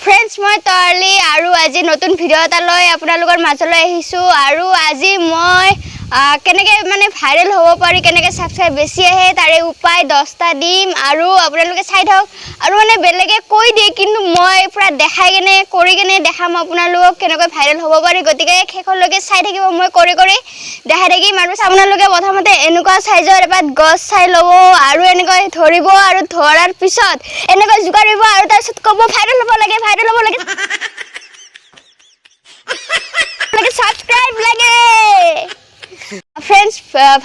friends मैं तराली और आज नतुन भिडिओ एटा लय आपनालोকৰ মাজলৈ আহিছো আৰু আজি মই কেনেকৈ মানে ভাইৰেল হ'ব পাৰি কেনেকৈ সাবস্ক্ৰাইব বেছি আহে তাৰে উপায় 10টা দিম আৰু আপোনালোকে চাই থাকক আৰু মানে বেলেগে কৈ দিয়ে কিন্তু মই পুৰা দেখাই কেনে কৰি কেনে দেখাম আপোনালোকক কেনেকৈ ভাইৰেল হ'ব পাৰি গতিকে শেষলৈকে চাই থাকিব মই কৰি দেখাই থাকিম আৰু আপোনালোকে প্ৰথমতে এনেকুৱা সাইজৰ এপাত গছ চাই ল'ব আৰু এনেকৈ ধৰিব আৰু ধৰাৰ পিছত এনেকৈ জুকাৰিব আৰু তাৰ পিছত ক'ব ভাইৰেল হ'ব লাগে সাবস্ক্ৰাইব লাগে फ्रेंड्स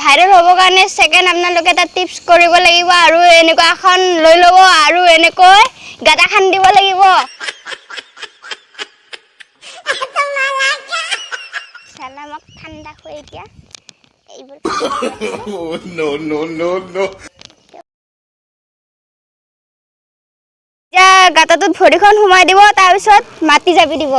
ভাইৰেল হ'ব কাৰণে সেকেন্ড আপোনালোকে এটা টিপস কৰিব লাগিব আৰু এনেকুৱা এখন লৈ ল'ব আৰু এনেকৈ গাটা খান দিব লাগিব সালামক ঠাণ্ডা হৈ এতিয়া এইবোৰ নো গাটাটোত ভৰিখন সোমাই দিব তাৰ পিছত মাটি যাবি দিব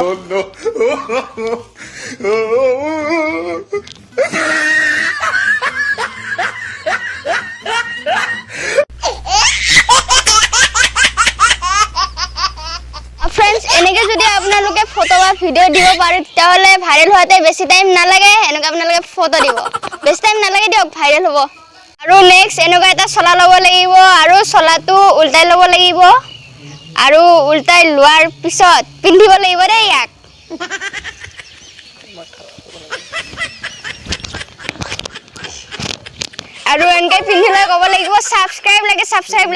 फ्रेंड्स এনেকৈ যদি আপোনালোকে ফটো বা ভিডিও দিব পাৰে তেতিয়াহলে ভাইৰেল হোৱাতে বেছি টাইম নালাগে এনেকৈ আপোনালোকে ফটো দিব বেছি টাইম নালাগে দিয়ক ভাইৰেল হ'ব আৰু নেক্সট এনেকুৱা এটা চলা ল'ব লাগিব আৰু চলাটো উল্টাই ল'ব লাগিব আৰু উল্টাই লোৱাৰ পিছত পিন্ধিব লাগিব দে ইয়াক আৰু এনেকৈ পিন্ধিলে ক'ব লাগিব সাবস্ক্ৰাইব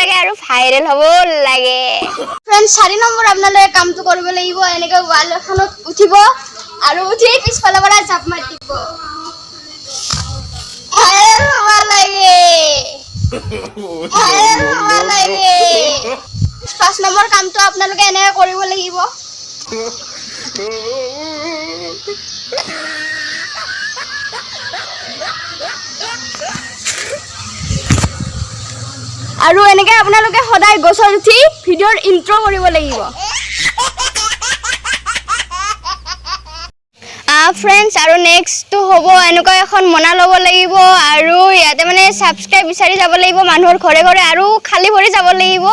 লাগে আৰু ভাইৰেল হ'ব লাগে फ्रेंड्स 4 নম্বৰ আপোনালোকে কামটো কৰিব লাগিব এনেকৈ ওয়াল এখনত উঠিব আৰু উঠি পিছফালৰ পৰা জাপ মাৰি দিব ভাইৰেল হ'ব লাগে 5 নম্বৰ কামটো আপোনালোকে এনে কৰিব লাগিব আৰু এনেকৈ আপোনালোকে সদায় গছত উঠি ভিডিওৰ ইন্ট্ৰো কৰিব লাগিব फ्रेंड्स আৰু নেক্সট হ'ব এনেকৈ এখন মনা ল'ব লাগিব আৰু ইয়াতে মানে সাবস্ক্ৰাইব বিচাৰি যাব লাগিব মানুহৰ ঘৰে ঘৰে আৰু খালি ভৰি যাব লাগিব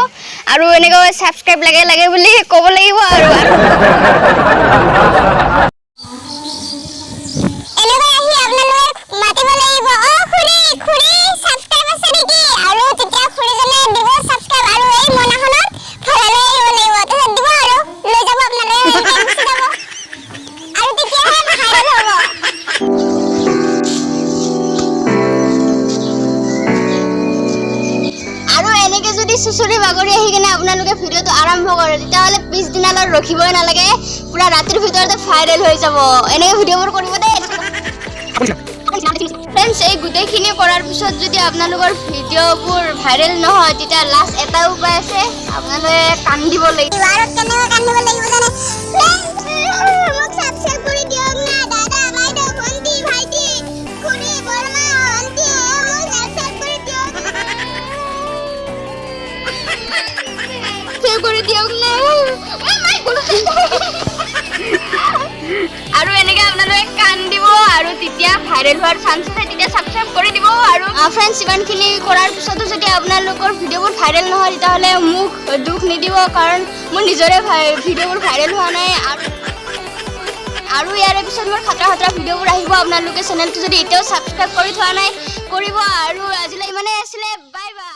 আৰু এনেকৈ সাবস্ক্ৰাইব লাগে বুলি ক'ব লাগিব আৰু এনেকৈ আহি আপোনালোকে মাতিব লাগিব অ খুৰি সাবস্ক্ৰাইব আছে নেকি আৰু তেতিয়া খুৰিজনে দিব সাবস্ক্ৰাইব আৰু এই মনাখনত ভৰাই লৈ আহিব লাগিব তেতিয়া দিব আৰু লৈ যাব আপোনালোকে গুচি যাব আৰু তেতিয়া ভাইৰেল হ'ব আৰু এনেকৈ যদি সুচুৰি বাগৰি আহি কিনে আপোনালোকে ভিডিওটো আৰম্ভ কৰে তেতিয়াহ'লে পিছদিনালৈ ৰখিবই নালাগে পুৰা ৰাতিৰ ভিতৰতে ভাইৰেল হৈ যাব এনেকৈ ভিডিওবোৰ কৰিব দেই फ्रेंड्स এই গুটেইখিনি কৰাৰ পিছত যদি আপোনালোকৰ ভিডিওবোৰ ভাইৰেল নহয় তেতিয়া লাষ্ট এটা উপায় আছে আপোনালোকে কান্দিব লাগিব আৰু কেনেকৈ কান্দিব লাগিব জানে মোক সাবস্ক্ৰাইব কৰি দিয়ক না দাদা বাইদেউ ভন্টি ভাইটি খুৰী বৰমা আন্টি মোক সাবস্ক্ৰাইব কৰি দিয়ক কৰি দিয়ক না আৰু এনেকৈ আপোনালোকে কান্দিব আৰু তেতিয়া ভাইৰেল হোৱাৰ চান্স আছে তেতিয়া সাবস্ক্ৰাইব কৰি দিব আৰু फ्रेंड्स ইমানখিনি কৰাৰ পিছতো যদি আপোনালোকৰ ভিডিওবোৰ ভাইৰেল নহয় তেতিয়াহ'লে মোক দুখ নিদিব কাৰণ মোৰ নিজৰে ভিডিওবোৰ ভাইৰেল হোৱা নাই আৰু ইয়াৰ পিছত মোৰ খাতৰা ভিডিওবোৰ আহিব আপোনালোকে চেনেলটো যদি এতিয়াও সাবস্ক্ৰাইব কৰি থোৱা নাই কৰিব আৰু আজিলৈ ইমানেই আছিলে বাই বাই